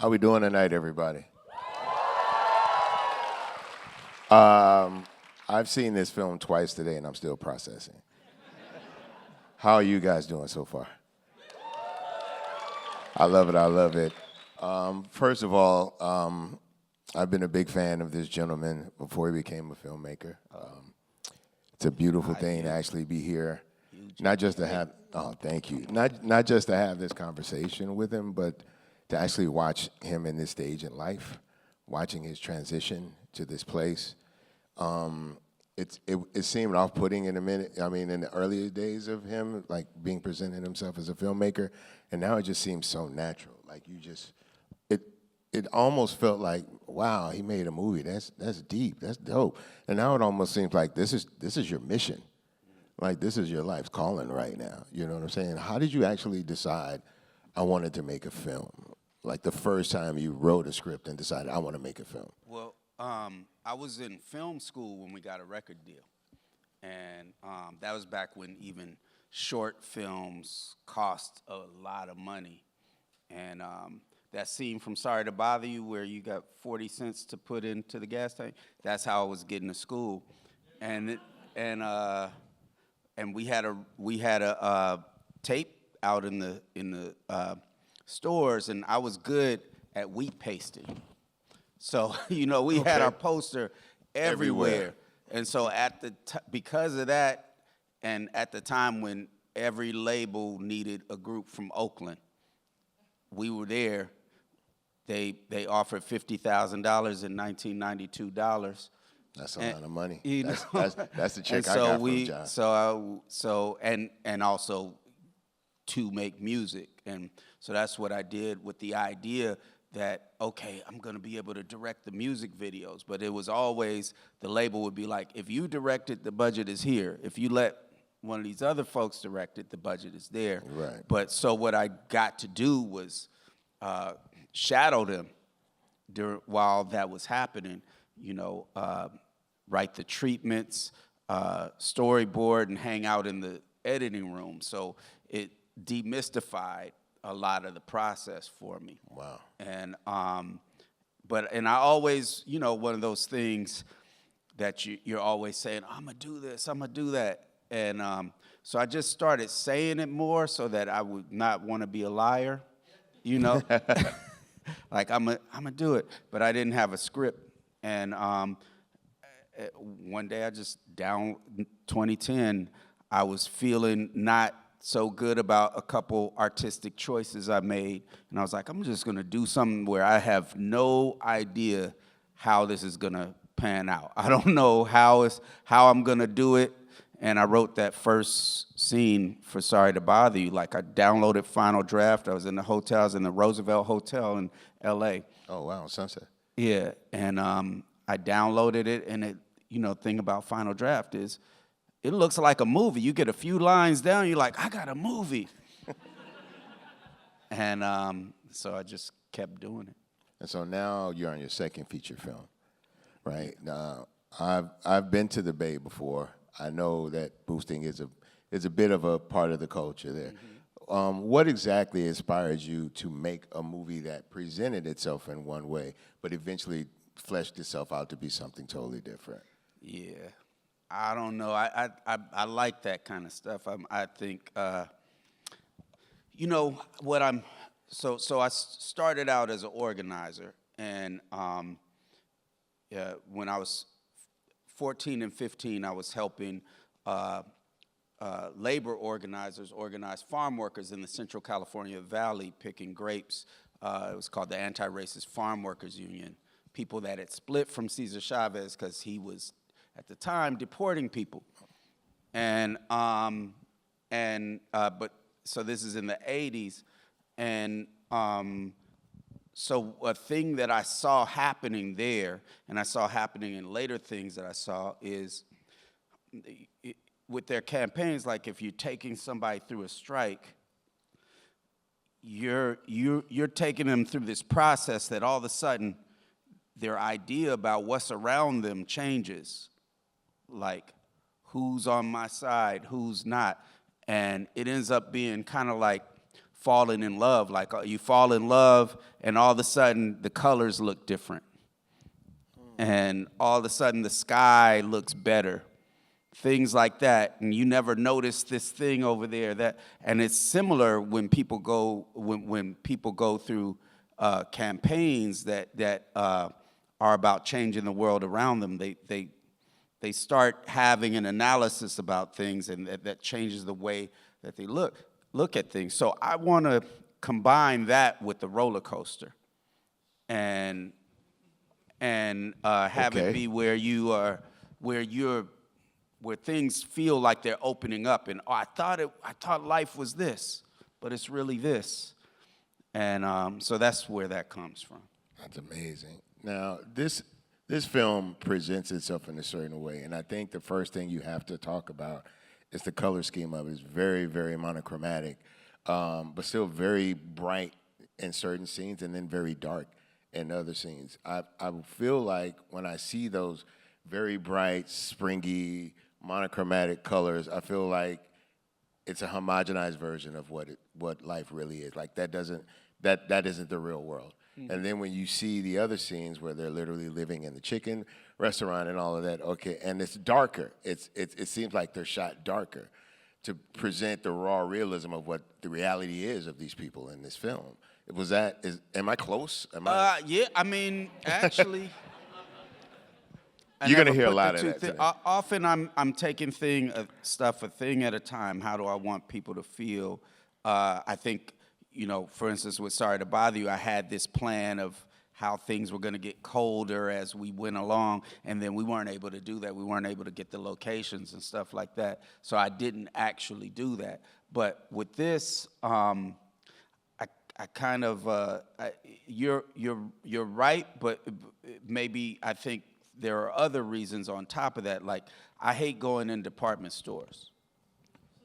How we doing tonight, everybody? I've seen this film twice today, and I'm still processing. How are you guys doing so far? I love it. I love it. First of all, I've been a big fan of this gentleman before he became a filmmaker. It's a beautiful thing to actually be here, not just to have. Oh, thank you. Not just to have this conversation with him, but to actually watch him in this stage in life, watching his transition to this place. It seemed off-putting in in the earlier days of him, like being presenting himself as a filmmaker, and now it just seems so natural. Like it almost felt like, wow, he made a movie. That's deep. That's dope. And now it almost seems like this is your mission. Like this is your life's calling right now. You know what I'm saying? How did you actually decide I wanted to make a film? Like the first time you wrote a script and decided I want to make a film. Well, I was in film school when we got a record deal. And that was back when even short films cost a lot of money. And that scene from Sorry to Bother You where you got 40 cents to put into the gas tank, that's how I was getting to school. And we had a tape out in the stores, and I was good at wheat pasting. So, we had our poster everywhere. And so because of that, and at the time when every label needed a group from Oakland, we were there. They offered $50,000 in 1992 dollars. That's a lot of money. That's the check and I so got from John. And also to make music. And so that's what I did with the idea that, okay, I'm going to be able to direct the music videos. But it was always, the label would be like, if you direct it, the budget is here. If you let one of these other folks direct it, the budget is there. Right. But so what I got to do was shadow them while that was happening, write the treatments, storyboard, and hang out in the editing room. So it demystified a lot of the process for me. Wow. And I always, one of those things that you're always saying, I'm gonna do this, I'm gonna do that. And so I just started saying it more so that I would not want to be a liar, like I'm gonna do it. But I didn't have a script. And one day 2010, I was feeling not so good about a couple artistic choices I made. And I was like, I'm just gonna do something where I have no idea how this is gonna pan out. I don't know how I'm gonna do it. And I wrote that first scene for Sorry to Bother You. Like I downloaded Final Draft. I was in the hotel. I was in the Roosevelt Hotel in L.A. Oh, wow, Sunset. Yeah, and I downloaded it, and it, thing about Final Draft is it looks like a movie. You get a few lines down, you're like, I got a movie. And so I just kept doing it. And so now you're on your second feature film, right? Now, I've been to the Bay before. I know that boosting is a bit of a part of the culture there. Mm-hmm. What exactly inspired you to make a movie that presented itself in one way, but eventually fleshed itself out to be something totally different? Yeah, I don't know. I like that kind of stuff. I think, what I'm. So I started out as an organizer, and when I was 14 and 15, I was helping labor organizers organize farm workers in the Central California Valley picking grapes. It was called the Anti-Racist Farm Workers Union. People that had split from Cesar Chavez because he was, at the time, deporting people. So this is in the 80s. And so a thing that I saw happening there, and I saw happening in later things that I saw, is with their campaigns, like if you're taking somebody through a strike, you're taking them through this process that all of a sudden their idea about what's around them changes. Like, who's on my side, who's not. And it ends up being kind of like falling in love. Like you fall in love, and all of a sudden the colors look different, and all of a sudden the sky looks better. Things like that, and you never notice this thing over there. And it's similar when people go when people go through campaigns that are about changing the world around them. They start having an analysis about things, and that changes the way that they look at things. So I want to combine that with the roller coaster, and have it be where you are where things feel like they're opening up, and I thought life was this, but it's really this, and so that's where that comes from. That's amazing. Now, this film presents itself in a certain way, and I think the first thing you have to talk about is the color scheme of it. It's very, very monochromatic, but still very bright in certain scenes, and then very dark in other scenes. I feel like when I see those very bright, springy, monochromatic colors, I feel like it's a homogenized version of what life really is. Like that isn't the real world. Mm-hmm. And then when you see the other scenes where they're literally living in the chicken restaurant and all of that, okay, and it's darker. It seems like they're shot darker to present the raw realism of what the reality is of these people in this film. Am I close? Yeah, I mean, actually. You're gonna hear a lot of that today. Often I'm taking stuff a thing at a time. How do I want people to feel? I think, for instance, with Sorry to Bother You, I had this plan of how things were going to get colder as we went along, and then we weren't able to do that. We weren't able to get the locations and stuff like that. So I didn't actually do that. But with this, I kind of you're right, but maybe I think there are other reasons on top of that. Like, I hate going in department stores,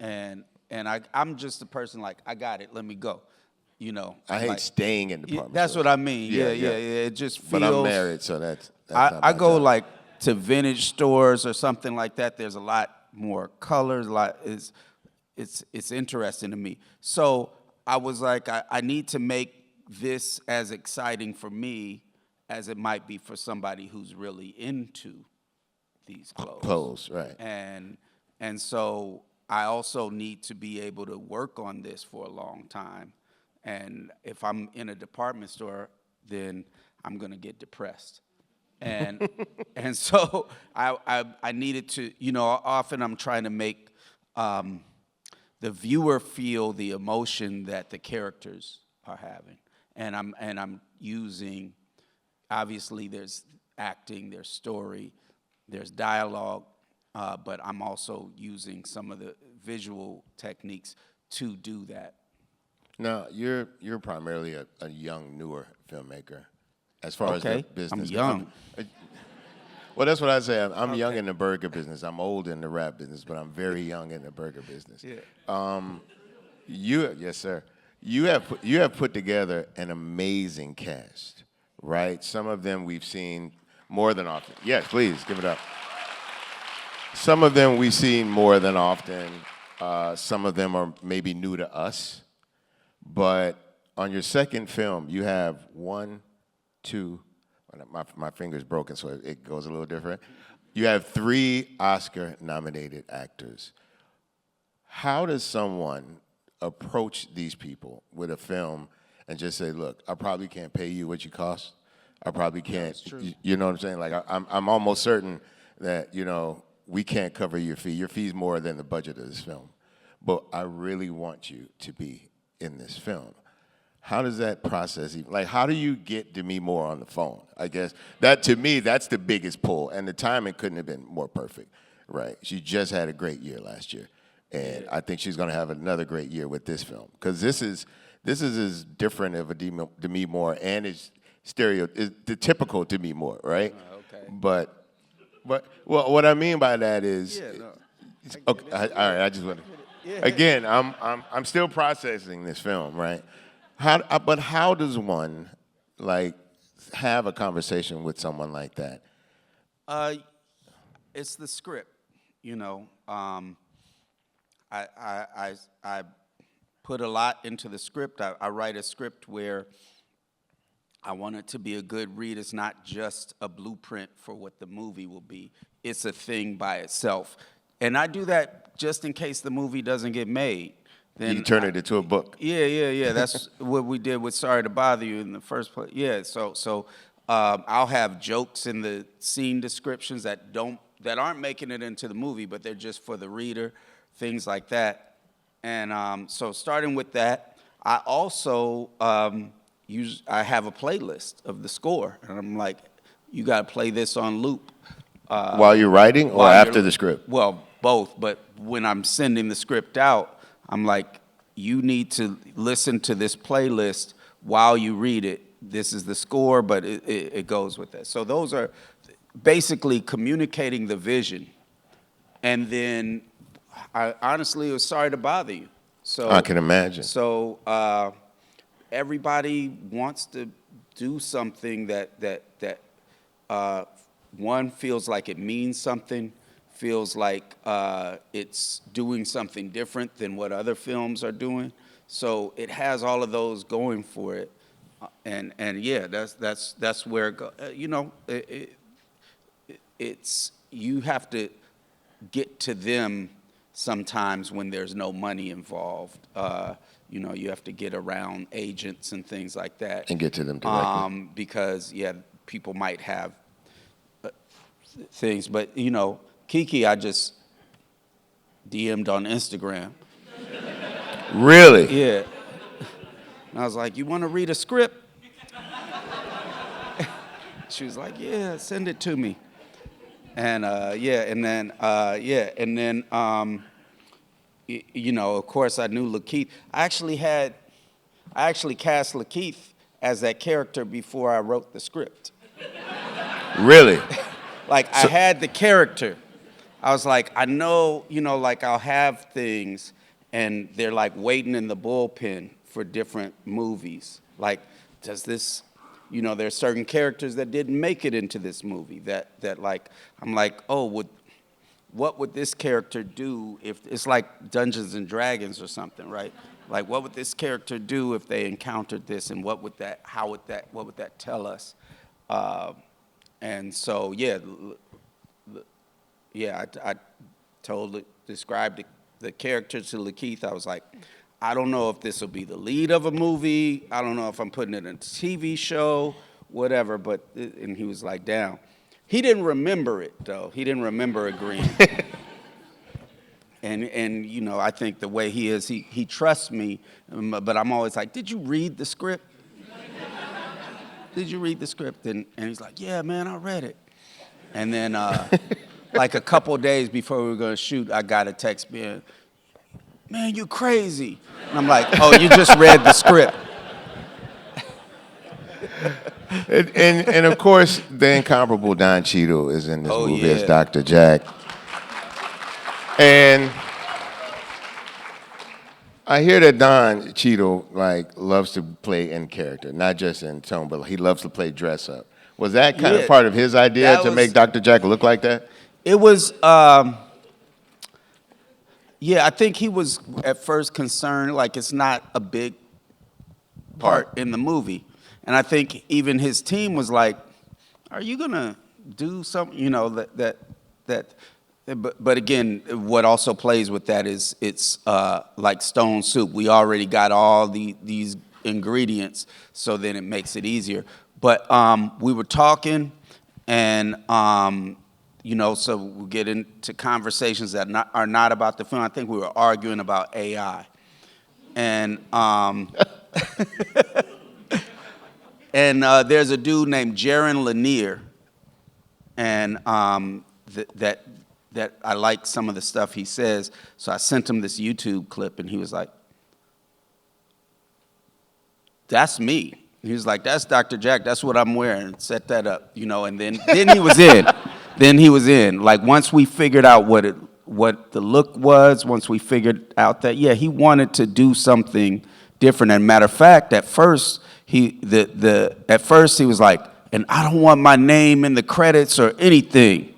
and I'm just a person like, I got it, let me go. I hate staying in department that's stores. what I mean. Yeah. It just feels. But I'm married, so that's I go like to vintage stores or something like that. There's a lot more colors. It's interesting to me. So I was like, I need to make this as exciting for me as it might be for somebody who's really into these clothes. Right. And so I also need to be able to work on this for a long time. And if I'm in a department store, then I'm gonna get depressed. And and so I needed to, often I'm trying to make the viewer feel the emotion that the characters are having. And I'm using, obviously there's acting, there's story, there's dialogue, but I'm also using some of the visual techniques to do that. Now, you're primarily a young, newer filmmaker, as far as the business. I'm young. Well, that's what I say. I'm young in the burger business. I'm old in the rap business, but I'm very young in the burger business. Yeah. Yes, sir. You have put together an amazing cast, right? Some of them we've seen more than often. Yes, please give it up. Some of them we've seen more than often. Some of them are maybe new to us. But on your second film, you have my finger's broken, so it goes a little different. You have 3 Oscar-nominated actors. How does someone approach these people with a film and just say, look, I probably can't pay you what you cost. I probably can't, you know what I'm saying? Like, I'm almost certain that, we can't cover your fee. Your fee's more than the budget of this film. But I really want you to be in this film. How does that process even, like, how do you get Demi Moore on the phone? I guess that, to me, that's the biggest pull, and the timing couldn't have been more perfect, right? She just had a great year last year, and I think she's going to have another great year with this film, because this is as different of a Demi Moore and is the typical Demi Moore, right? Okay. But what I mean by that is, okay, all right, I just want to. Again, I'm still processing this film, right? But how does one, like, have a conversation with someone like that? It's the script, I put a lot into the script. I write a script where I want it to be a good read. It's not just a blueprint for what the movie will be. It's a thing by itself. And I do that just in case the movie doesn't get made. Then You turn it into a book. Yeah. That's what we did with Sorry to Bother You in the first place. Yeah, so I'll have jokes in the scene descriptions that aren't making it into the movie, but they're just for the reader, things like that. And so starting with that, I also I have a playlist of the score, and I'm like, you got to play this on loop. While you're writing or after the script? Well, both, but when I'm sending the script out, I'm like, you need to listen to this playlist while you read it. This is the score, but it goes with that. So those are basically communicating the vision. And then, honestly, it was Sorry to Bother You. So I can imagine. So everybody wants to do something that one feels like it means something, feels like it's doing something different than what other films are doing. So it has all of those going for it, and yeah, that's where it goes. You know, it's you have to get to them sometimes when there's no money involved. You know, you have to get around agents and things like that. And get to them directly. Because, yeah, people might have things. But, you know, Keke, I just DM'd on Instagram. Really? Yeah. And I was like, you want to read a script? She was like, yeah, send it to me. And, you know, of course, I knew LaKeith. I actually cast LaKeith as that character before I wrote the script. Really? Like, I had the character. I was like, I know, you know, like, I'll have things, and they're, like, waiting in the bullpen for different movies. Like, does this, you know, there's certain characters that didn't make it into this movie that like, I'm like, oh, what would this character do if it's like Dungeons and Dragons or something, right? Like, what would this character do if they encountered this, and what would that tell us? And so, yeah, I described the character to LaKeith. I was like, I don't know if this will be the lead of a movie. I don't know if I'm putting it in a TV show, whatever. And he was like, down. He didn't remember it, though. He didn't remember agreeing. And you know, I think the way he is, he trusts me. But I'm always like, did you read the script? Did you read the script? And he's like, yeah, man, I read it. And then, like a couple days before we were going to shoot, I got a text being, man, you crazy. And I'm like, oh, you just read the script. And of course, the incomparable Don Cheadle is in this movie as Dr. Jack. And I hear that Don Cheadle loves to play in character, not just in tone, but he loves to play dress up. Was that kind of part of his idea to make Dr. Jack look like that? It was, I think he was at first concerned, like it's not a big part in the movie. And I think even his team was like, are you going to do something, you know, but again, what also plays with that is it's like stone soup. We already got all these ingredients, so then it makes it easier. But we were talking, and, you know, so we get into conversations that are not about the film. I think we were arguing about AI. And and there's a dude named Jaron Lanier, and that I like some of the stuff he says. So I sent him this YouTube clip, and he was like, that's me. He was like, that's Dr. Jack, that's what I'm wearing. Set that up, you know, and then he was in. Then he was in. Like, once we figured out what the look was, once we figured out that, he wanted to do something different. And matter of fact, at first he was like, and I don't want my name in the credits or anything.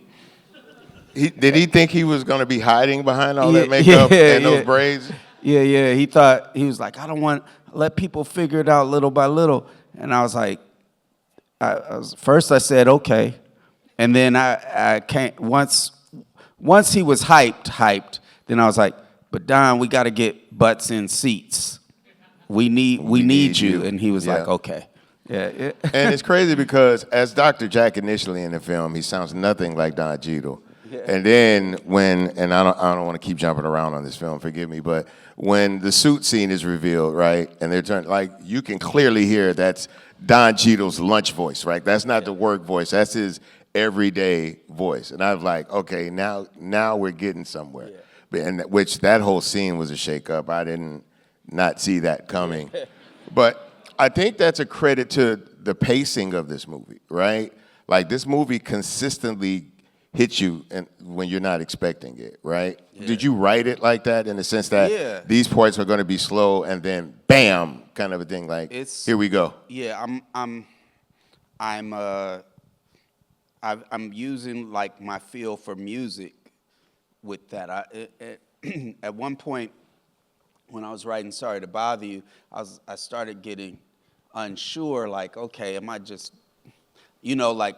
Did he think he was going to be hiding behind all that makeup and those braids? Yeah. He was like, I don't want to let people figure it out little by little. And I was like, first I said, okay. And then I can't, once he was hyped, then I was like, but Don, we got to get butts in seats. We need you. And he was like, okay. Yeah. And it's crazy because as Dr. Jack initially in the film, he sounds nothing like Don Cheadle. Yeah. And then and I don't want to keep jumping around on this film, forgive me, but when the suit scene is revealed, right, and they're turning, like, you can clearly hear that's Don Cheadle's lunch voice, right? That's not the work voice. That's his everyday voice. And I was like, okay, now we're getting somewhere. Yeah. And which that whole scene was a shake-up. I didn't not see that coming. But I think that's a credit to the pacing of this movie, right? Like, this movie consistently hits you when you're not expecting it, right? Yeah. Did you write it like that in the sense that these parts are going to be slow and then bam, kind of a thing, like, here we go? Yeah, I'm using like my feel for music with that. At one point when I was writing Sorry to Bother You, I started getting unsure, like, okay, am I just, like,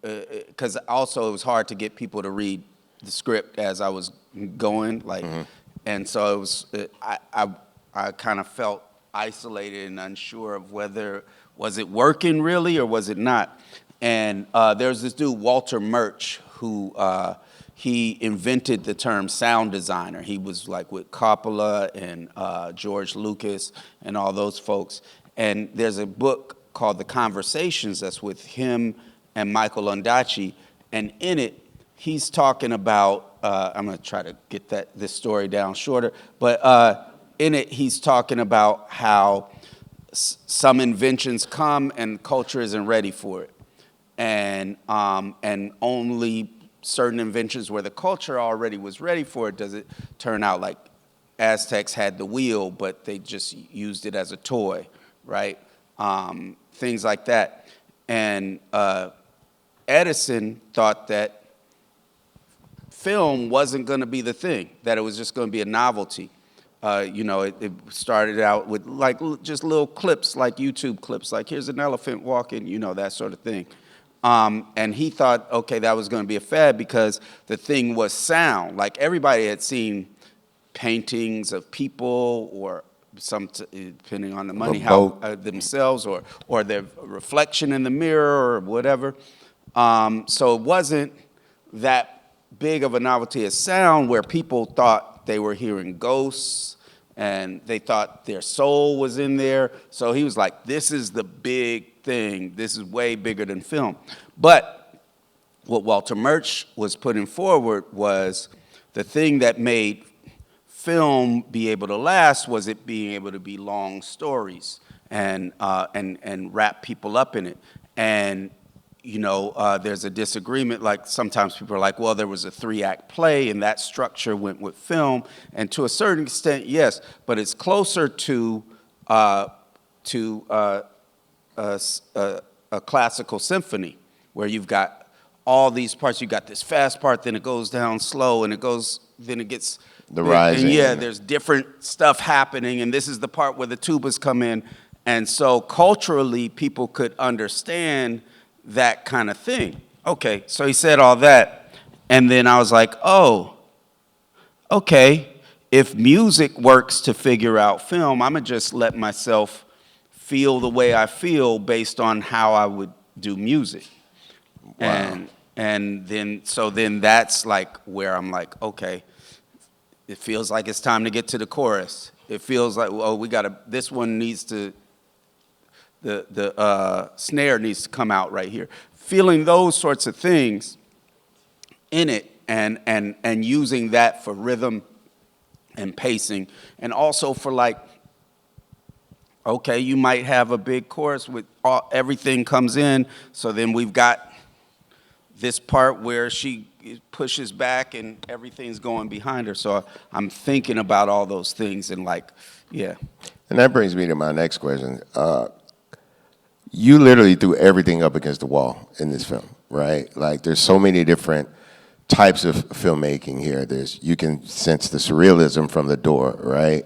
because also it was hard to get people to read the script as I was going, like, and so it was, I kind of felt isolated and unsure of was it working really or was it not. And there's this dude, Walter Murch, who he invented the term sound designer. He was like with Coppola and George Lucas and all those folks. And there's a book called The Conversations that's with him and Michael Ondaatje. And in it, he's talking about, I'm going to try to get this story down shorter, but in it, he's talking about how some inventions come and culture isn't ready for it. And only certain inventions where the culture already was ready for it does it turn out, like Aztecs had the wheel, but they just used it as a toy, right? Things like that. And Edison thought that film wasn't going to be the thing, that it was just going to be a novelty. It started out with like just little clips, like YouTube clips, like here's an elephant walking, that sort of thing. And he thought, okay, that was going to be a fad because the thing was sound. Like everybody had seen paintings of people or some, depending on the money, how themselves or their reflection in the mirror or whatever. So it wasn't that big of a novelty as sound where people thought they were hearing ghosts and they thought their soul was in there. So he was like, this is the big thing. This is way bigger than film. But what Walter Murch was putting forward was the thing that made film be able to last was it being able to be long stories and wrap people up in it. And there's a disagreement. Like sometimes people are like, well, there was a 3-act play and that structure went with film. And to a certain extent, yes, but it's closer to a classical symphony where you've got all these parts. You got this fast part, then it goes down slow, and then it gets the rising. And there's different stuff happening, and this is the part where the tubas come in. And so culturally, people could understand that kind of thing. Okay, so he said all that, and then I was like, oh, okay, if music works to figure out film, I'm gonna just let myself feel the way I feel based on how I would do music. Wow. And then that's like where I'm like, okay, it feels like it's time to get to the chorus. It feels like, this one needs to, the snare needs to come out right here. Feeling those sorts of things in it and using that for rhythm and pacing, and also for like, okay, you might have a big chorus with everything comes in, so then we've got this part where she pushes back and everything's going behind her. So I'm thinking about all those things and like, yeah. And that brings me to my next question. You literally threw everything up against the wall in this film, right? Like there's so many different types of filmmaking here. You can sense the surrealism from the door, right?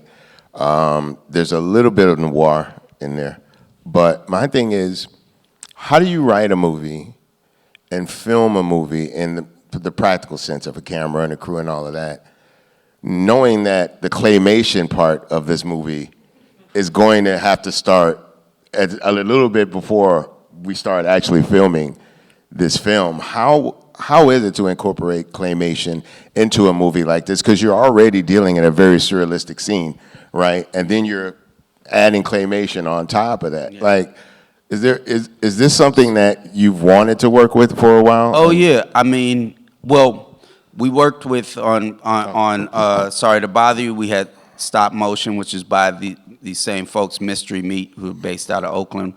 There's a little bit of noir in there. But my thing is, how do you write a movie and film a movie in the practical sense of a camera and a crew and all of that, knowing that the claymation part of this movie is going to have to start a little bit before we start actually filming this film? How is it to incorporate claymation into a movie like this? Because you're already dealing in a very surrealistic scene, right? And then you're adding claymation on top of that. Yeah. Like, is this something that you've wanted to work with for a while? Oh yeah, I mean, well, we worked with on Sorry to Bother You. We had stop motion, which is by these same folks, Mystery Meat, who are based out of Oakland,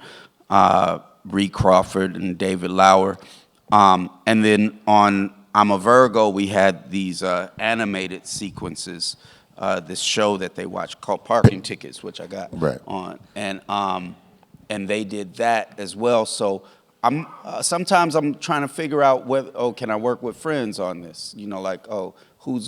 Reed Crawford and David Lauer. And then on I'm a Virgo, we had these animated sequences, this show that they watch called Parking Tickets, which I got on. And they did that as well. So sometimes I'm trying to figure out whether, can I work with friends on this? You know, like, who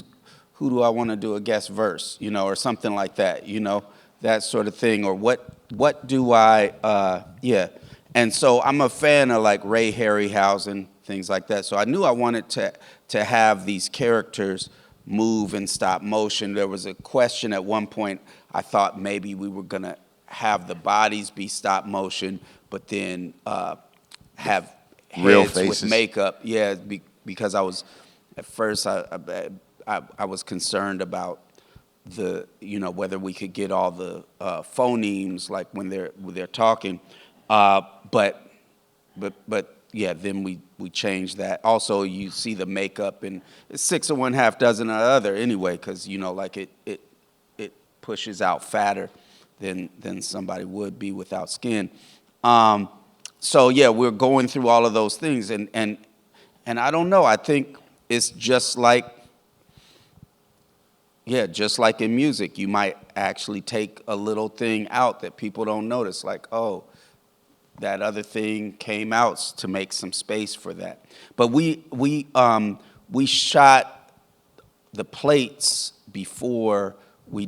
do I want to do a guest verse, you know, or something like that, you know, that sort of thing, or what do I, yeah. And so I'm a fan of like Ray Harryhausen, things like that. So I knew I wanted to have these characters move in stop motion. There was a question at one point, I thought maybe we were gonna have the bodies be stop motion, but then have real heads faces with makeup. Yeah, because I was, at first I was concerned about you know, whether we could get all the phonemes, like when they're talking. But yeah, then we changed that. Also, you see the makeup, and it's 6 of one, half dozen of the other anyway, because you know, like it pushes out fatter than somebody would be without skin. So yeah, we're going through all of those things, and I don't know. I think it's just like, yeah, just like in music, you might actually take a little thing out that people don't notice, like, oh, that other thing came out to make some space for that. But we shot the plates before we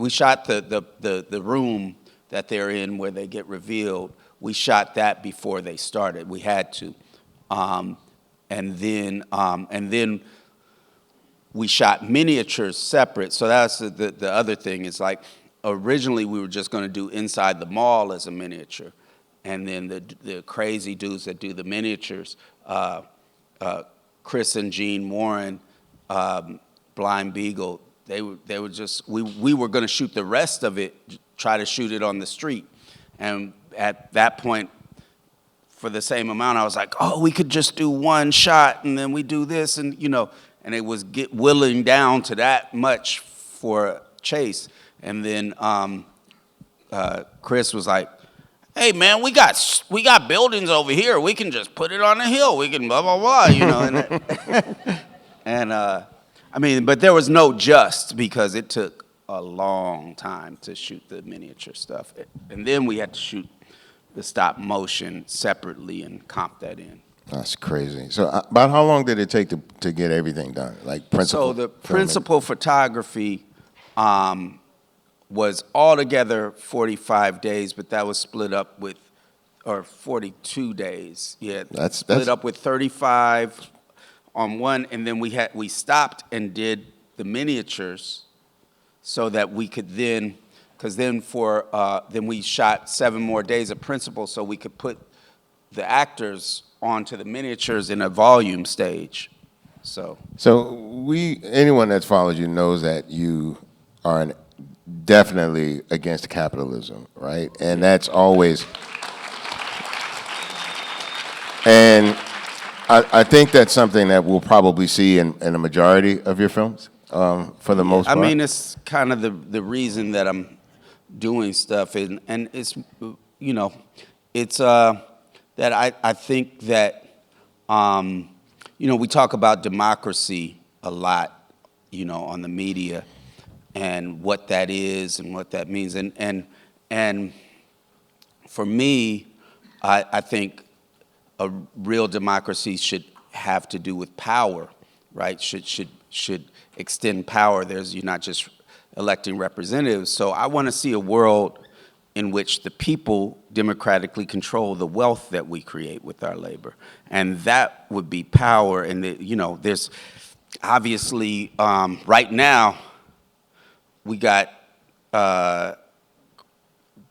shot the room that they're in where they get revealed. We shot that before they started. We had to. And then we shot miniatures separate. So that's the other thing, is like, originally we were just gonna do Inside the Mall as a miniature. And then the crazy dudes that do the miniatures, Chris and Gene Warren, Blind Beagle, they were just, we were gonna shoot the rest of it, try to shoot it on the street. And at that point, for the same amount, I was like, oh, we could just do one shot and then we do this, and you know, and it was willing down to that much for Chase. And then Chris was like, hey man, we got buildings over here. We can just put it on a hill. We can blah blah blah, you know. And I mean, but there was no just, because it took a long time to shoot the miniature stuff, and then we had to shoot the stop motion separately and comp that in. That's crazy. So about how long did it take to get everything done? Like principal. So the principal photography was altogether 45 days, but that was split up with, or 42 days. Yeah, that's split up with 35 on one, and then we stopped and did the miniatures so that we could then, because then then we shot 7 more days of principal so we could put the actors onto the miniatures in a volume stage. So anyone that follows you knows that you are definitely against capitalism, right? And that's always, and I think that's something that we'll probably see in a majority of your films, for the most part. I mean, it's kind of the reason that I'm doing stuff, and it's, you know, it's that I think that, you know, we talk about democracy a lot, you know, on the media, and what that is and what that means. And for me, I think a real democracy should have to do with power, right? Should extend power. You're not just electing representatives. So I want to see a world in which the people democratically control the wealth that we create with our labor. And that would be power. And, there's obviously, right now, we got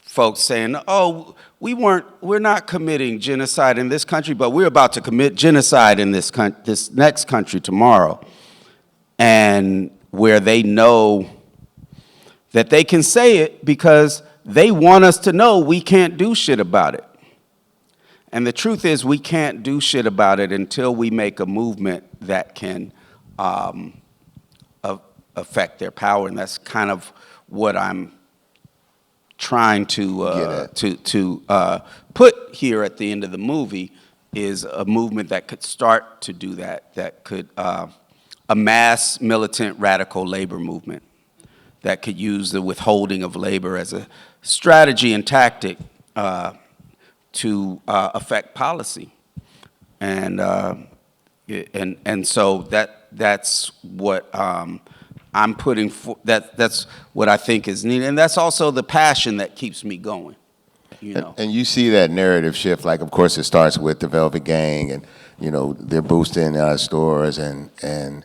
folks saying, oh, we're not committing genocide in this country, but we're about to commit genocide in this next country tomorrow. And where they know that they can say it because they want us to know we can't do shit about it. And the truth is we can't do shit about it until we make a movement that can affect their power. And that's kind of what I'm trying to put here at the end of the movie, is a movement that could start to do that could a mass militant radical labor movement that could use the withholding of labor as a strategy and tactic to affect policy. And so that's what I'm putting for, that's what I think is needed. And that's also the passion that keeps me going. And you see that narrative shift, like, of course, it starts with the Velvet Gang, and, they're boosting stores, and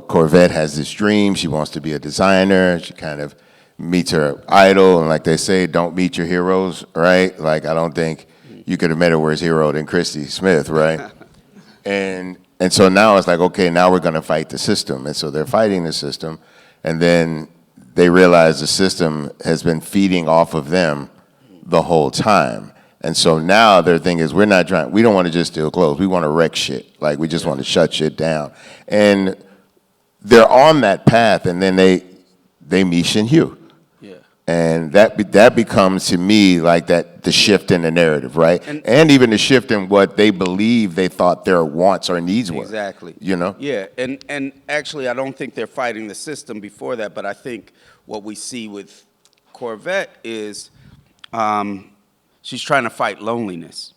Corvette has this dream. She wants to be a designer. She kind of meets her idol, and like they say, don't meet your heroes, right? Like, I don't think you could have met a worse hero than Christy Smith, right? And so now it's like, okay, now we're going to fight the system. And so they're fighting the system, and then they realize the system has been feeding off of them the whole time. And so now their thing is, we don't want to just steal clothes. We want to wreck shit. Like, we just want to shut shit down. And they're on that path, and then they meet in Hugh. Yeah. And that becomes, to me, like the shift in the narrative, right? And even the shift in what they believe they thought their wants or needs were. Exactly. Yeah. And actually, I don't think they're fighting the system before that, but I think what we see with Corvette is she's trying to fight loneliness,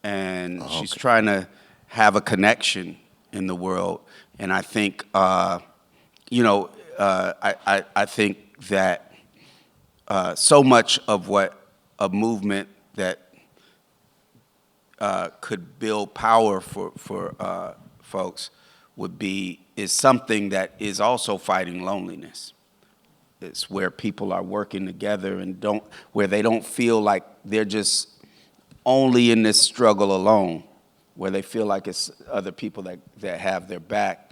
and she's trying to have a connection in the world. And I think, I think that so much of what a movement that could build power for folks is something that is also fighting loneliness. It's where people are working together and where they don't feel like they're just only in this struggle alone, where they feel like it's other people that have their back.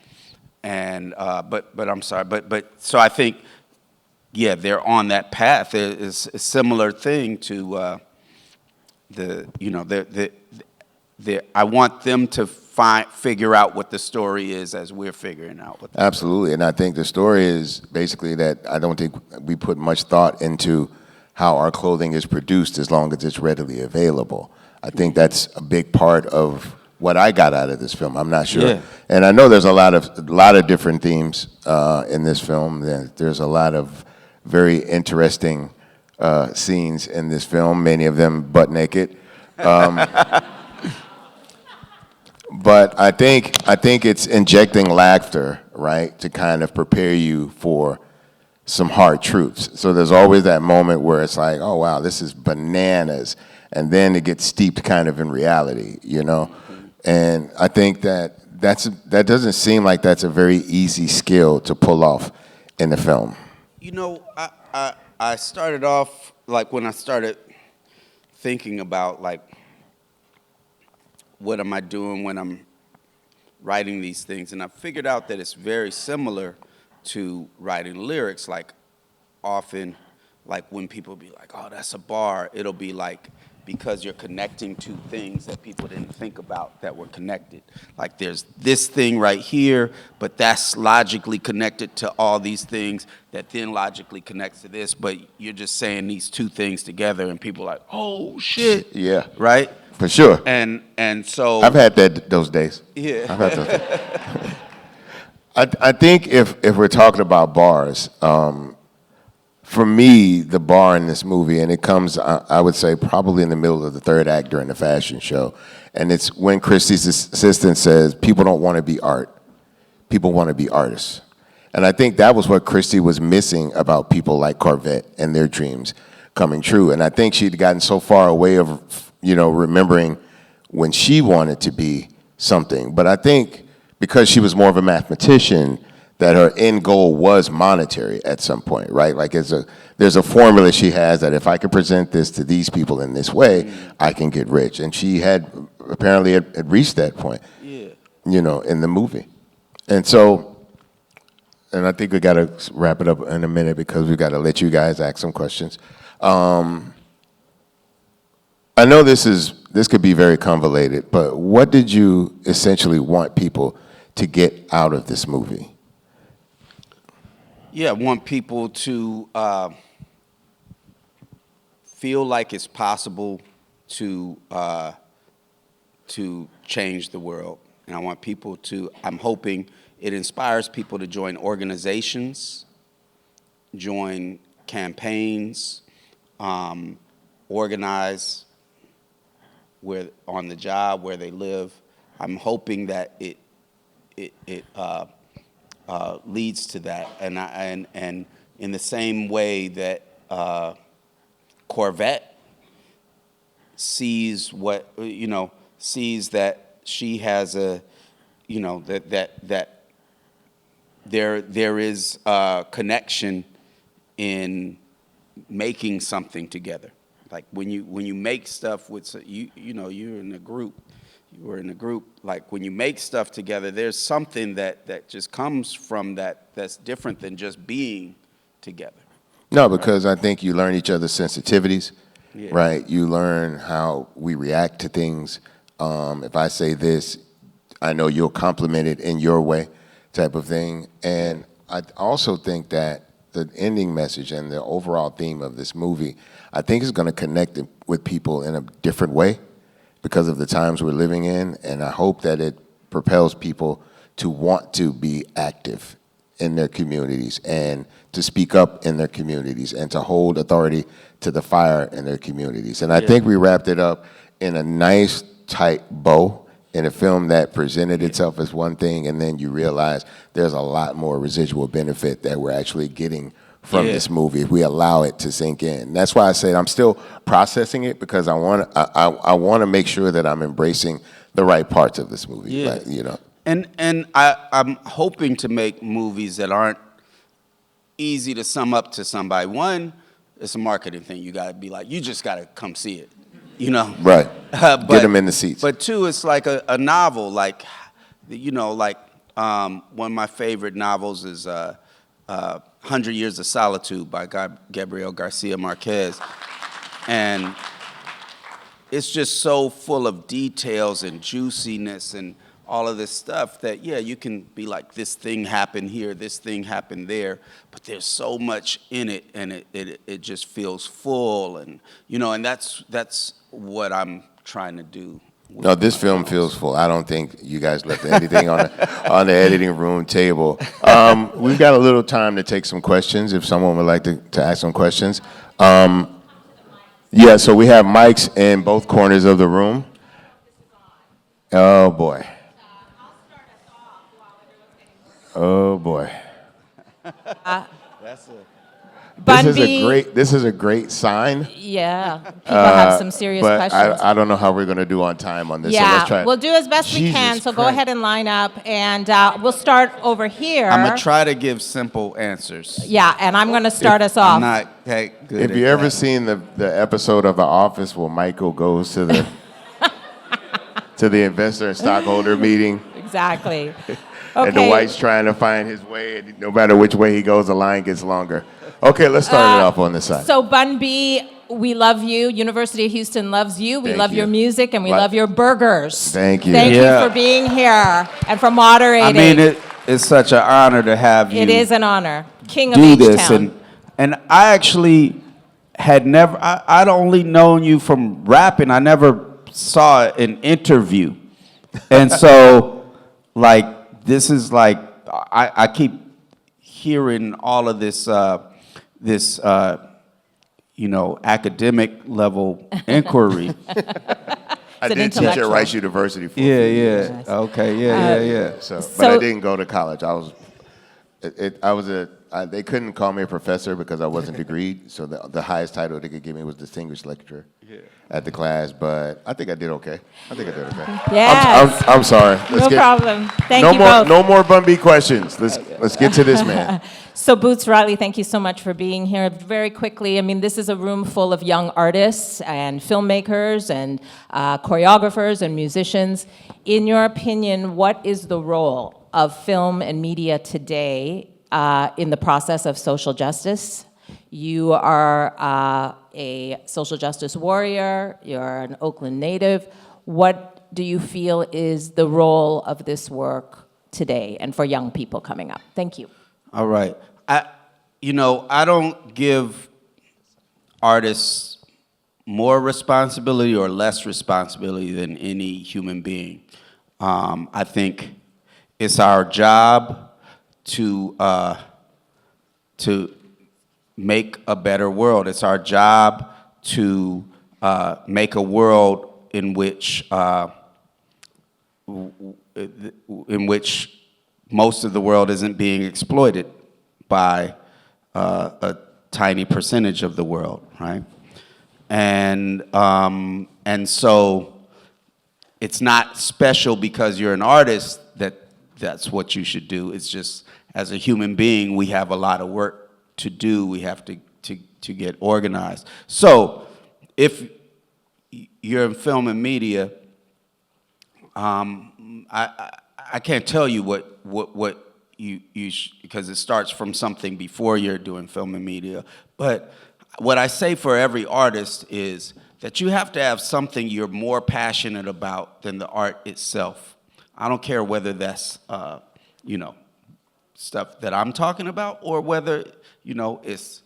And but I'm sorry, but so I think, yeah, they're on that path. It's a similar thing to I want them to figure out what the story is as we're figuring out what. Absolutely, and I think the story is basically that I don't think we put much thought into how our clothing is produced as long as it's readily available. I think that's a big part of what I got out of this film. I'm not sure, and I know there's a lot of different themes in this film. There's a lot of very interesting scenes in this film. Many of them butt naked. But I think it's injecting laughter, right, to kind of prepare you for some hard truths. So there's always that moment where it's like, oh, wow, this is bananas. And then it gets steeped kind of in reality, And I think that doesn't seem like that's a very easy skill to pull off in the film. I started off, like, when I started thinking about, like, what am I doing when I'm writing these things? And I figured out that it's very similar to writing lyrics. Like, often, like, when people be like, oh, that's a bar, it'll be like, because you're connecting two things that people didn't think about that were connected. Like, there's this thing right here, but that's logically connected to all these things that then logically connects to this, but you're just saying these two things together, and people are like, oh, shit. Yeah. Right? For sure. And so I've had those days. Yeah. I've had those days. I think if we're talking about bars, for me, the bar in this movie, and it comes, I would say, probably in the middle of the third act during the fashion show, and it's when Christie's assistant says, people don't want to be art, people want to be artists. And I think that was what Christy was missing about people like Corvette and their dreams coming true. And I think she'd gotten so far away of, remembering when she wanted to be something. But I think because she was more of a mathematician, that her end goal was monetary at some point, right? Like there's a formula she has that if I could present this to these people in this way, I can get rich. And she had apparently had reached that point, in the movie. And so, and I think we got to wrap it up in a minute because we got to let you guys ask some questions. I know this could be very convoluted, but what did you essentially want people to get out of this movie? Yeah, I want people to feel like it's possible to change the world. And I want people to, I'm hoping it inspires people to join organizations, join campaigns, organize on the job where they live. I'm hoping that it leads to that, and in the same way that Corvette sees sees that she has a, that there is a connection in making something together. Like when you make stuff with you're in a group. You were in a group, like when you make stuff together, there's something that just comes from that's different than just being together. No, because I think you learn each other's sensitivities, right? You learn how we react to things. If I say this, I know you'll compliment it in your way, type of thing. And I also think that the ending message and the overall theme of this movie, I think is going to connect with people in a different way, because of the times we're living in, and I hope that it propels people to want to be active in their communities and to speak up in their communities and to hold authority to the fire in their communities. And I think we wrapped it up in a nice, tight bow in a film that presented itself as one thing, and then you realize there's a lot more residual benefit that we're actually getting from this movie if we allow it to sink in. That's why I said I'm still processing it, because I want to make sure that I'm embracing the right parts of this movie. Yeah. Like, And I'm hoping to make movies that aren't easy to sum up to somebody. One, it's a marketing thing. You got to be like, you just got to come see it, Right. Get them in the seats. But two, it's like a novel. Like, one of my favorite novels is 100 Years of Solitude by Gabriel Garcia Marquez. And it's just so full of details and juiciness and all of this stuff that, you can be like, this thing happened here, this thing happened there, but there's so much in it, and it just feels full, and, and that's what I'm trying to do. No, this film feels full. I don't think you guys left anything on the editing room table. We've got a little time to take some questions if someone would like to ask some questions. So we have mics in both corners of the room. Oh, boy. Oh, boy. That's This is a great sign. Yeah, people have some serious but questions. I don't know how we're going to do on time on this. So Yeah, let's try. we'll do as best we can. So go Christ. ahead and line up, and we'll start over here. I'm gonna try to give simple answers. Yeah, and I'm going to start us off. I'm not that good. If you ever seen the episode of The Office where Michael goes to the to the investor and stockholder meeting, Exactly. and the White's trying to find his way, and no matter which way he goes, the line gets longer. Okay, let's start it off on this side. So Bun B, we love you. University of Houston loves you. We Thank love you. your music, and we Right. love your burgers. Thank you. Thank you Yeah. for being here and for moderating. I mean, it's such an honor to have you. It is an honor. King of do H-Town. this, and I actually had never. I'd only known you from rapping. I never saw an interview, and so this is like I keep hearing all of this academic level inquiry. I did teach at intellectual. Rice University for a few Yeah, years. yeah. Okay, yeah. But I didn't go to college. I was They couldn't call me a professor because I wasn't degreed, so the highest title they could give me was distinguished lecturer at the class. But I think I did okay. Yes. I'm sorry. No problem. Thank no you more, both. No more Bun B questions. Let's get to this man. So Boots Riley, thank you so much for being here. Very quickly, I mean, this is a room full of young artists and filmmakers and choreographers and musicians. In your opinion, what is the role of film and media today in the process of social justice? You are a social justice warrior, you're an Oakland native. What do you feel is the role of this work today and for young people coming up? Thank you. All right. I don't give artists more responsibility or less responsibility than any human being. I think it's our job to make a better world. It's our job to make a world in which most of the world isn't being exploited by a tiny percentage of the world, right? And so it's not special because you're an artist that's what you should do. It's just, as a human being, we have a lot of work to do. We have to get organized. So if you're in film and media, I can't tell you what you because it starts from something before you're doing film and media. But what I say for every artist is that you have to have something you're more passionate about than the art itself. I don't care whether that's stuff that I'm talking about or whether it's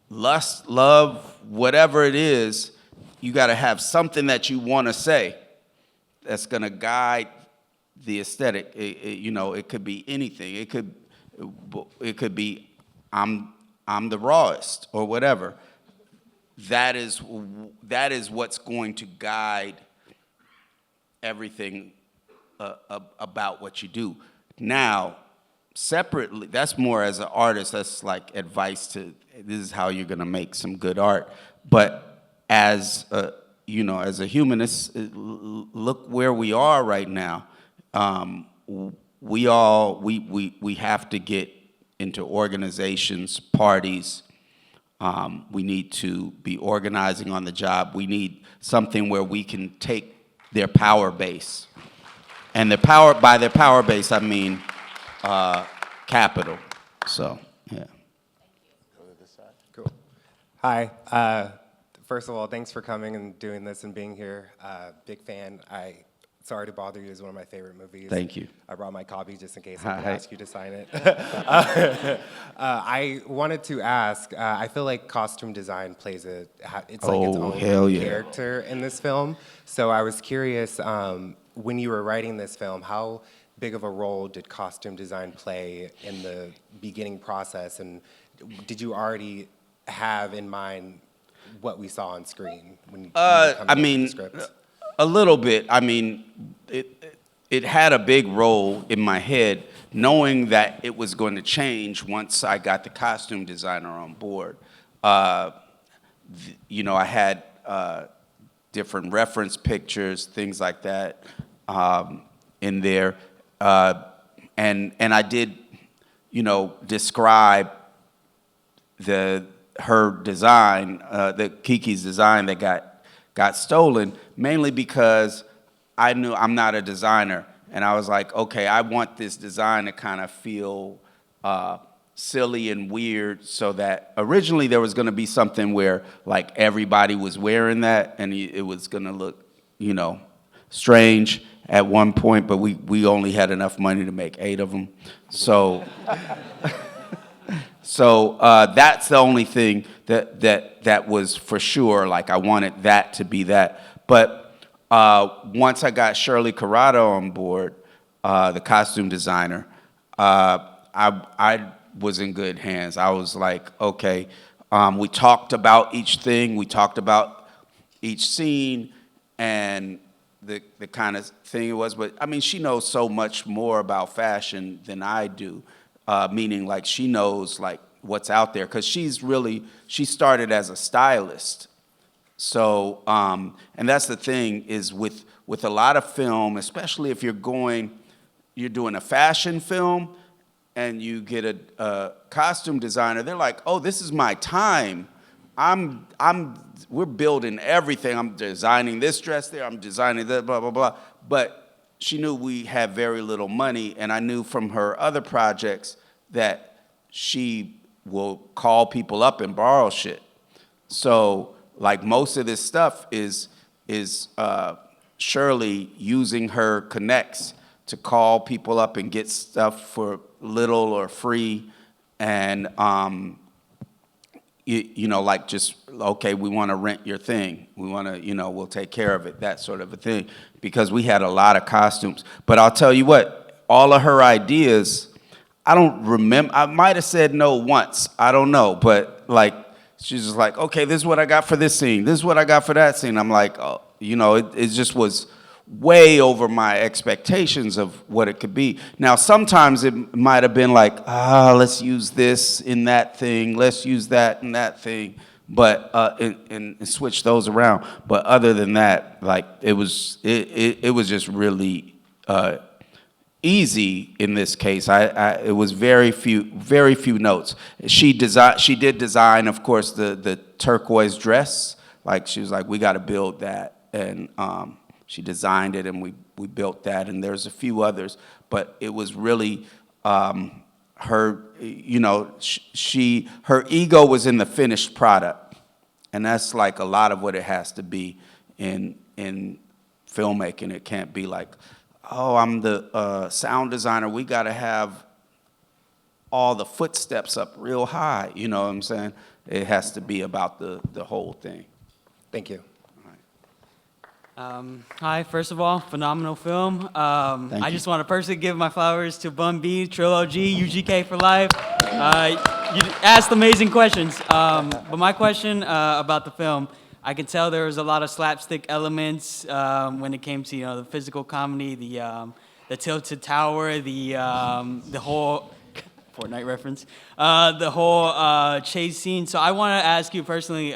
lust, love, whatever it is. You got to have something that you want to say that's going to guide the aesthetic. It could be anything. It could be I'm the rawest or whatever. That is what's going to guide everything about what you do. Now, separately, that's more as an artist. That's like advice to this is how you're going to make some good art. But as a humanist, look where we are right now. We have to get into organizations, parties. We need to be organizing on the job. We need something where we can take their power base. And by their power base, I mean capital. So, yeah. Cool. Hi. First of all, thanks for coming and doing this and being here. Big fan. Sorry to Bother You is one of my favorite movies. Thank you. I brought my copy just in case I could Hi. ask you to sign it. I wanted to ask, I feel like costume design plays its own hell yeah. character in this film. So I was curious, when you were writing this film, how big of a role did costume design play in the beginning process? And did you already have in mind what we saw on screen when you were coming up with the script? A little bit. I mean, it had a big role in my head, knowing that it was going to change once I got the costume designer on board. I had different reference pictures, things like that, in there, and I did, describe her design, the Keke's design that got stolen, mainly because I knew I'm not a designer. And I was like, okay, I want this design to kind of feel silly and weird, so that originally there was going to be something where like everybody was wearing that and it was going to look, strange at one point, but we only had enough money to make 8 of them. So that's the only thing that was for sure. Like, I wanted that to be that. But once I got Shirley Corrado on board, the costume designer, I was in good hands. I was like, okay, we talked about each thing. We talked about each scene and the kind of thing it was. But, I mean, she knows so much more about fashion than I do. meaning like she knows like what's out there, because she started as a stylist. So, and that's the thing is with a lot of film, especially if you're doing a fashion film and you get a costume designer, they're like, oh, this is my time. We're building everything. I'm designing this dress there, I'm designing that, blah, blah, blah. But she knew we had very little money, and I knew from her other projects that she will call people up and borrow shit. So, like, most of this stuff is Shirley using her connects to call people up and get stuff for little or free, and you know, like, just, okay, we want to rent your thing. We want to, you know, we'll take care of it, that sort of a thing, because we had a lot of costumes. But I'll tell you what, all of her ideas, I don't remember, I might have said no once, I don't know, but like, she's just like, okay, this is what I got for this scene, this is what I got for that scene. I'm like, oh, you know, it just was way over my expectations of what it could be. Now, sometimes it might have been like, let's use this in that thing, let's use that in that thing, but and switch those around. But other than that, like, it was just really easy in this case. It was very few notes. She did design, of course, the turquoise dress. Like, she was like, we got to build that, and she designed it, and we built that, and there's a few others, but it was really her, you know, her ego was in the finished product, and that's like a lot of what it has to be in filmmaking. It can't be like, oh, I'm the sound designer, we got to have all the footsteps up real high, you know what I'm saying? It has to be about the whole thing. Thank you. Hi, first of all, phenomenal film. I just want to personally give my flowers to Bun B, Trill OG, UGK for life. You asked amazing questions. But my question about the film, I could tell there was a lot of slapstick elements when it came to, you know, the physical comedy, the tilted tower, the whole Fortnite reference, the whole chase scene. So I want to ask you personally,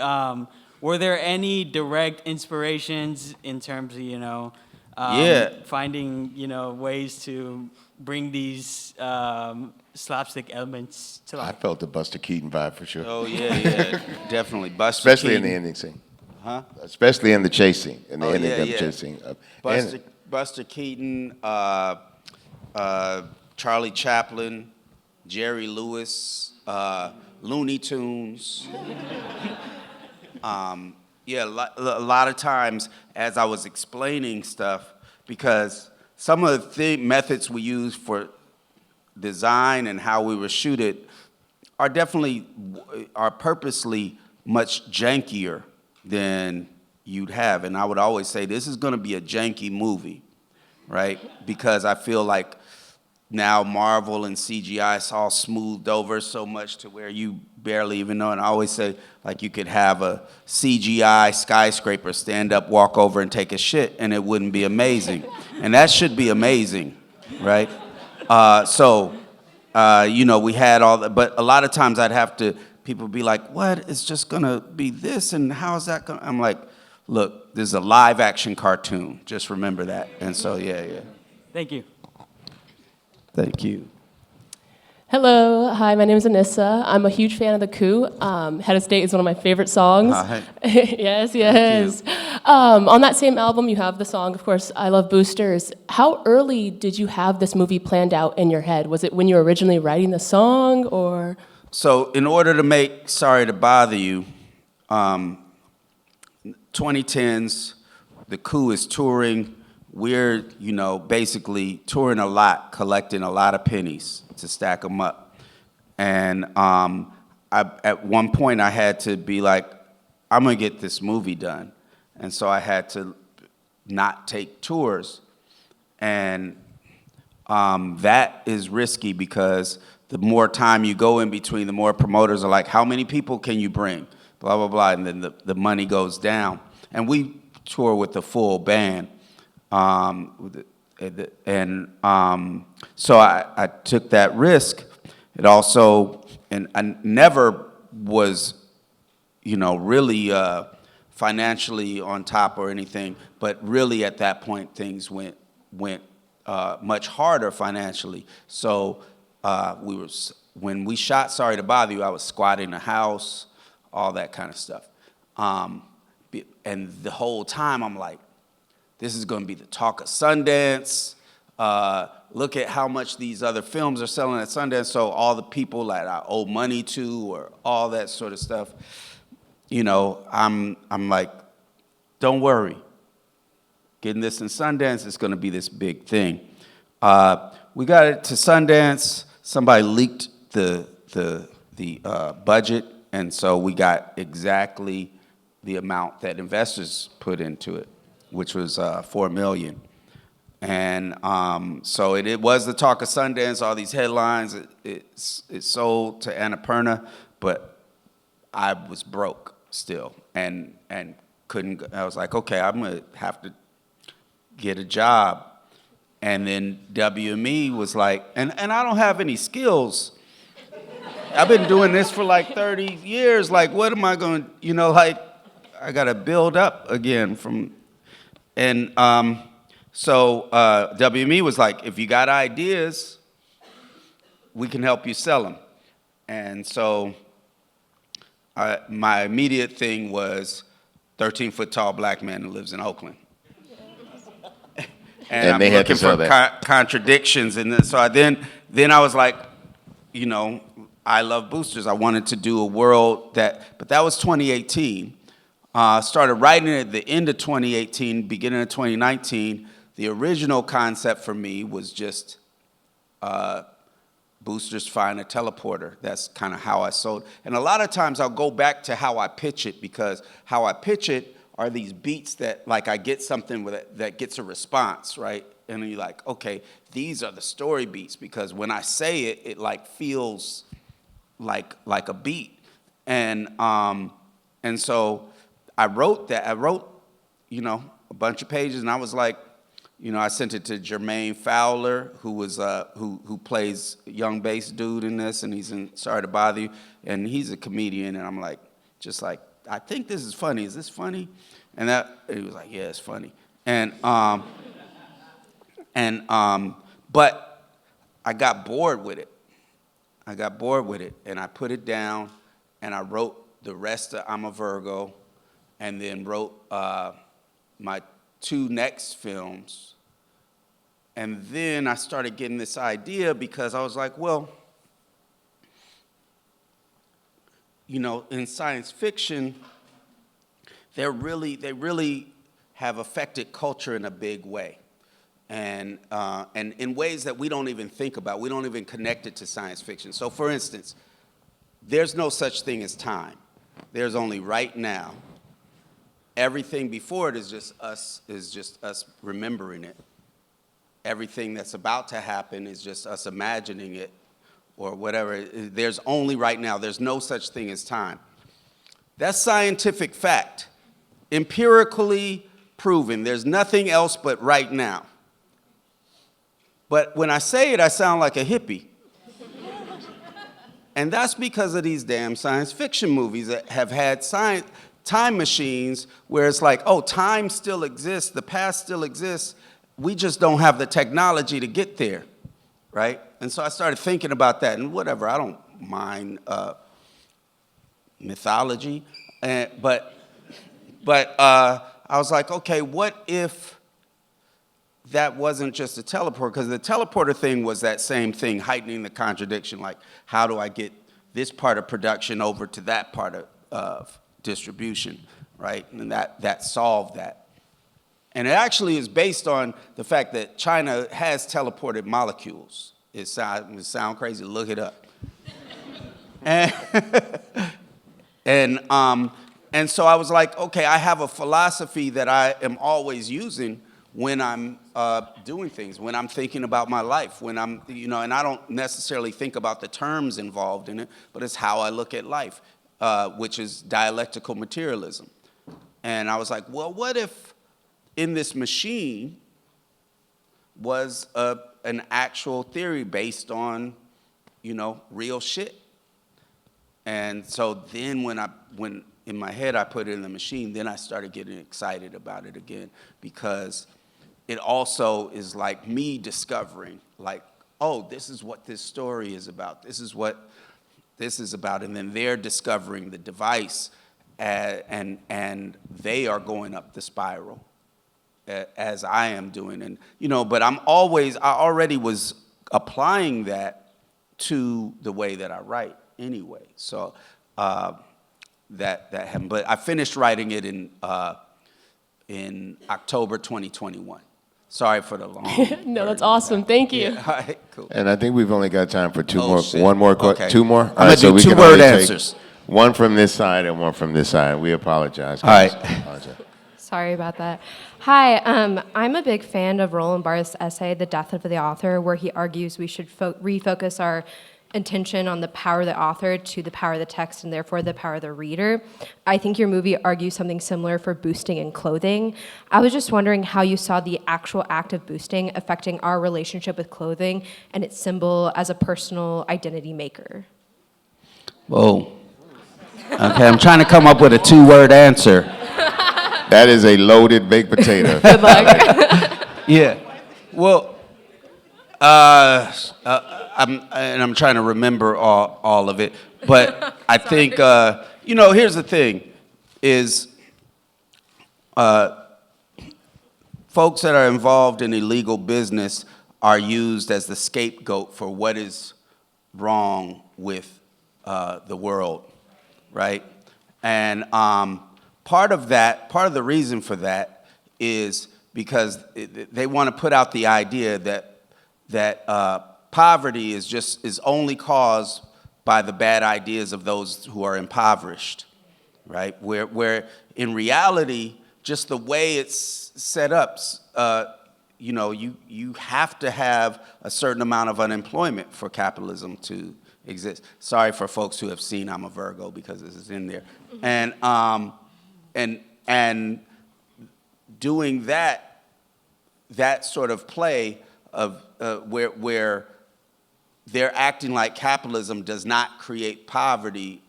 were there any direct inspirations in terms of, you know, finding, you know, ways to bring these slapstick elements to life? I felt the Buster Keaton vibe for sure. Oh, yeah, definitely. Buster Especially Keaton. in the ending scene. Huh? Especially in the chase scene, in the Oh, ending yeah, of the yeah. chase scene. Buster Keaton, Charlie Chaplin, Jerry Lewis, Looney Tunes. Yeah, a lot of times as I was explaining stuff, because some of the methods we use for design and how we would shoot it are purposely much jankier than you'd have. And I would always say, this is going to be a janky movie, right? Because I feel like now Marvel and CGI is all smoothed over so much to where you barely even know. And I always say, like, you could have a CGI skyscraper stand up, walk over, and take a shit, and it wouldn't be amazing. And that should be amazing, right? You know, we had all that, but a lot of times people be like, what? It's just gonna be this, and how is that gonna? I'm like, look, this is a live action cartoon. Just remember that. And so, yeah. Thank you. Thank you. Hello, hi, my name is Anissa. I'm a huge fan of The Coup. Head of State is one of my favorite songs. Hi. Yes. On that same album, you have the song, of course, I Love Boosters. How early did you have this movie planned out in your head? Was it when you were originally writing the song, or? So in order to make Sorry to Bother You, 2010s, The Coup is touring. We're, you know, basically touring a lot, collecting a lot of pennies to stack them up. And at one point I had to be like, I'm gonna get this movie done. And so I had to not take tours. And that is risky, because the more time you go in between, the more promoters are like, how many people can you bring? Blah, blah, blah, and then the money goes down. And we tour with the full band. So I took that risk, It also, and I never was, really financially on top or anything, but really at that point things went much harder financially. So when we shot Sorry to Bother You, I was squatting the house, all that kind of stuff. And the whole time I'm like, this is going to be the talk of Sundance. Look at how much these other films are selling at Sundance. So all the people that I owe money to or all that sort of stuff, I'm like, don't worry. Getting this in Sundance is going to be this big thing. We got it to Sundance. Somebody leaked the budget, and so we got exactly the amount that investors put into it, which was $4 million. And so it was the talk of Sundance, all these headlines. It sold to Annapurna, but I was broke still and couldn't. I was like, okay, I'm gonna have to get a job. And then WME was like, and I don't have any skills. I've been doing this for like 30 years. Like, what am I going to, I got to build up again from, and so WME was like, if you got ideas, we can help you sell them. And so my immediate thing was 13-foot tall black man who lives in Oakland. And I'm they had looking to sell for that. contradictions. And so then I was like, I love boosters. I wanted to do a world but that was 2018. Started writing it at the end of 2018, beginning of 2019. The original concept for me was just boosters find a teleporter. That's kind of how I sold. And a lot of times I'll go back to how I pitch it, because how I pitch it are these beats that, like, I get something that gets a response, right? And then you're like, okay, these are the story beats, because when I say it, it like feels like a beat. And so I wrote that. I wrote, a bunch of pages, and I was like, I sent it to Jermaine Fowler, who was who plays a young bass dude in this, and he's in Sorry to Bother You, and he's a comedian, and I'm like, just like, I think this is funny. Is this funny? And he was like, yeah, it's funny. But I got bored with it. And I put it down, and I wrote the rest of I'm a Virgo, and then wrote my 2 next films. And then I started getting this idea, because I was like, well, in science fiction, they really have affected culture in a big way. And in ways that we don't even think about. We don't even connect it to science fiction. So for instance, there's no such thing as time. There's only right now. Everything before it is just us remembering it. Everything that's about to happen is just us imagining it, or whatever. There's only right now. There's no such thing as time. That's scientific fact. Empirically proven. There's nothing else but right now. But when I say it, I sound like a hippie. And that's because of these damn science fiction movies that have had time machines where it's like, oh, time still exists, the past still exists, we just don't have the technology to get there, right? And so I started thinking about that, and whatever, I don't mind mythology, but I was like, okay, what if that wasn't just a teleporter? Because the teleporter thing was that same thing, heightening the contradiction, like, how do I get this part of production over to that part of distribution, right? And that solved that. And it actually is based on the fact that China has teleported molecules. It sound crazy, look it up. And so I was like, okay, I have a philosophy that I am always using when I'm doing things, when I'm thinking about my life, when I'm, and I don't necessarily think about the terms involved in it, but it's how I look at life, which is dialectical materialism. And I was like, well, what if in this machine was an actual theory based on real shit. And so then when in my head I put it in the machine, then I started getting excited about it again, because it also is like me discovering, like, oh, this is what this story is about. This is what this is about. And then they're discovering the device, and they are going up the spiral as I am doing. And, but I already was applying that to the way that I write anyway. So that happened. But I finished writing it in October 2021. Sorry for the long. No, that's awesome. Thank you. Yeah, all right, cool. And I think we've only got time for two Oh, more. shit. One more. Okay. Two more. I'm gonna do we can two-word only take answers. One from this side and one from this side. We apologize. All right. guys. Apologize. Sorry about that. Hi, I'm a big fan of Roland Barthes' essay, The Death of the Author, where he argues we should refocus our attention on the power of the author to the power of the text and therefore the power of the reader. I think your movie argues something similar for boosting and clothing. I was just wondering how you saw the actual act of boosting affecting our relationship with clothing and its symbol as a personal identity maker. Whoa. Okay, I'm trying to come up with a two-word answer. That is a loaded baked potato. Good luck. Yeah. Well, I'm trying to remember all of it, but I think here's the thing: is folks that are involved in illegal business are used as the scapegoat for what is wrong with the world, right? And part of the reason for that is because they want to put out the idea that poverty is only caused by the bad ideas of those who are impoverished, right? Where in reality, just the way it's set up, you have to have a certain amount of unemployment for capitalism to exist. Sorry for folks who have seen I'm a Virgo, because this is in there, and doing that sort of play of where they're acting like capitalism does not create poverty,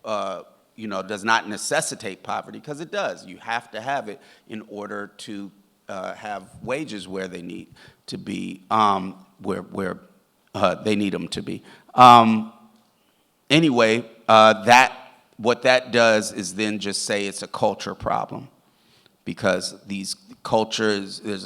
does not necessitate poverty, because it does. You have to have it in order to have wages where they need to be, where they need them to be. Anyway, what that does is then just say it's a culture problem, because there's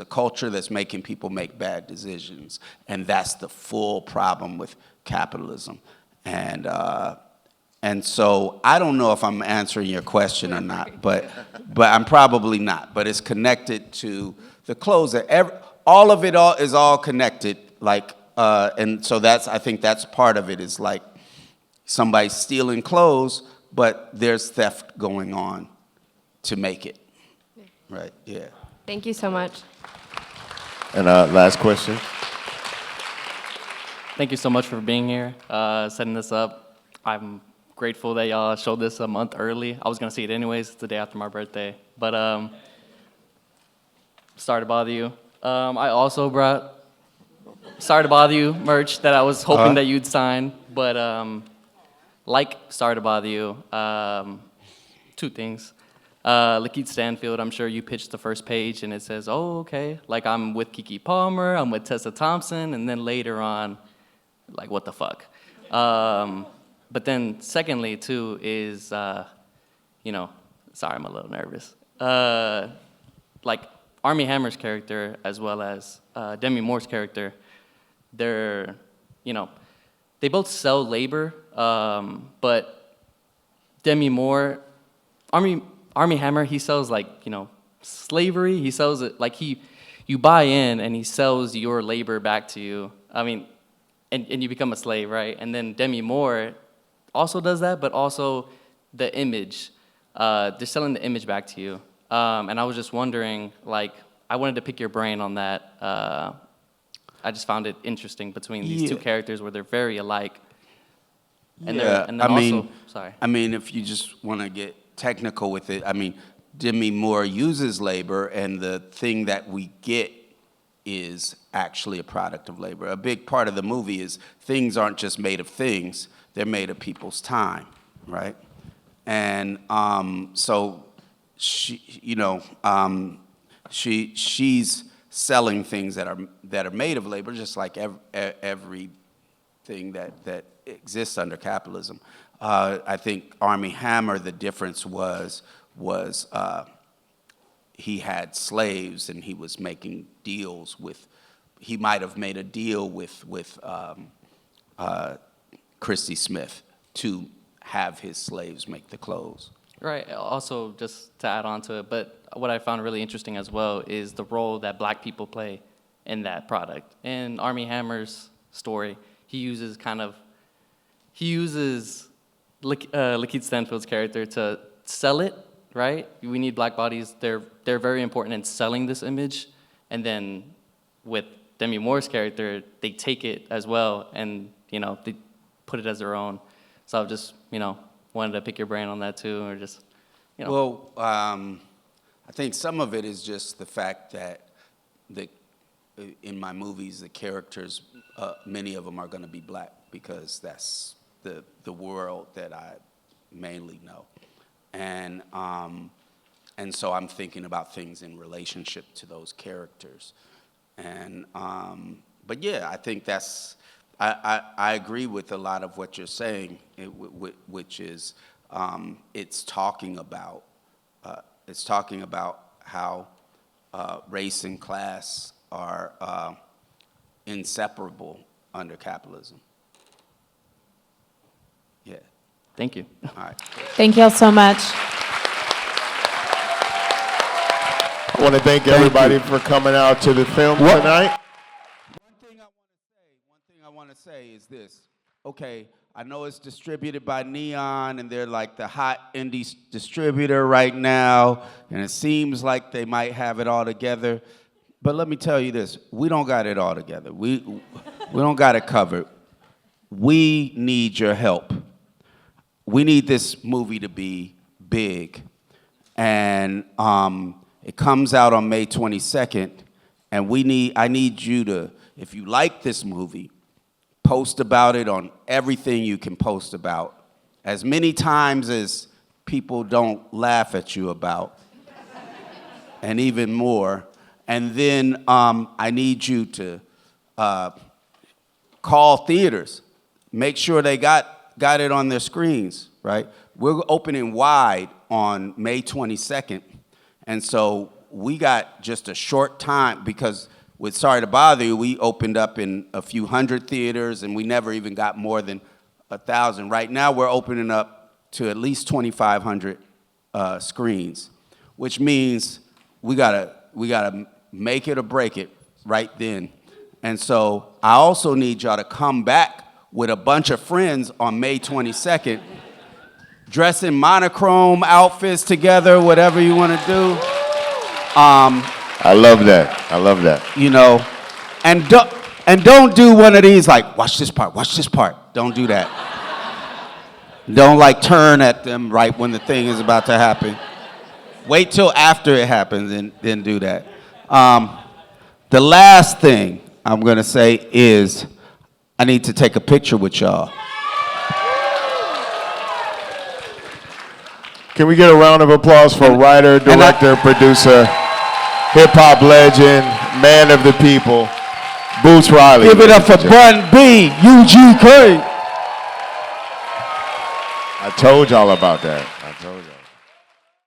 a culture that's making people make bad decisions, and that's the full problem with capitalism. And so I don't know if I'm answering your question or not, but I'm probably not. But it's connected to the clothes. All of it is all connected. And so I think that's part of it, is like somebody stealing clothes, but there's theft going on to make it. Right, yeah. Thank you so much. And last question. Thank you so much for being here, setting this up. I'm grateful that y'all showed this a month early. I was gonna see it anyways, it's the day after my birthday. But sorry to bother you. I also brought Sorry to Bother You merch that I was hoping that you'd sign. But Sorry to Bother You, two things. LaKeith Stanfield, I'm sure you pitched the first page and it says, oh, okay, like I'm with Keke Palmer, I'm with Tessa Thompson, and then later on, like, what the fuck? But then secondly, too, is, sorry, I'm a little nervous. Like Armie Hammer's character as well as Demi Moore's character, they're, they both sell labor, but Demi Moore, Armie Hammer, he sells like, slavery. He sells it like you buy in and he sells your labor back to you. I mean, and you become a slave, right? And then Demi Moore also does that, but also the image. They're selling the image back to you. And I was just wondering, like, I wanted to pick your brain on that. I just found it interesting between these two characters where they're very alike. And sorry. I mean, if you just want to get technical with it, I mean, Demi Moore uses labor, and the thing that we get is actually a product of labor. A big part of the movie is things aren't just made of things, they're made of people's time, right? And so she, she's selling things that are made of labor, just like everything that exists under capitalism. I think Armie Hammer, the difference was he had slaves and he was making deals with. He might have made a deal with Christy Smith to have his slaves make the clothes. Right. Also, just to add on to it, but what I found really interesting as well is the role that black people play in that product. In Armie Hammer's story, he uses LaKeith Stanfield's character to sell it, right? We need black bodies. They're very important in selling this image. And then with Demi Moore's character, they take it as well and, they put it as their own. So I just, wanted to pick your brain on that too, or just, Well, I think some of it is just the fact that in my movies, the characters, many of them are going to be black because that's the world that I mainly know. And so I'm thinking about things in relationship to those characters. And, but yeah, I think I agree with a lot of what you're saying, which is it's talking about how race and class are inseparable under capitalism. Yeah. thank you. All right. Thank you all so much. I want to thank everybody for coming out to the film tonight. One thing I want to say is this. Okay, I know it's distributed by Neon, and they're like the hot indie distributor right now, and it seems like they might have it all together. But let me tell you this: we don't got it all together. We don't got it covered. We need your help. We need this movie to be big, and it comes out on May 22nd, and I need you to, if you like this movie, post about it on everything you can post about, as many times as people don't laugh at you about, and even more. And then I need you to call theaters, make sure they got it on their screens, right? We're opening wide on May 22nd. And so we got just a short time because with Sorry to Bother You, we opened up in a few hundred theaters and we never even got more than 1,000. Right now we're opening up to at least 2,500 screens, which means we gotta make it or break it right then. And so I also need y'all to come back with a bunch of friends on May 22nd, dress in monochrome outfits together, whatever you want to do. I love that. I love that. And don't do one of these like, watch this part. Don't do that. Don't like turn at them right when the thing is about to happen. Wait till after it happens and then do that. The last thing I'm gonna say is I need to take a picture with y'all. Can we get a round of applause for writer, director, producer, hip-hop legend, man of the people, Boots Riley? Give it up for Bun B, UGK. I told y'all about that.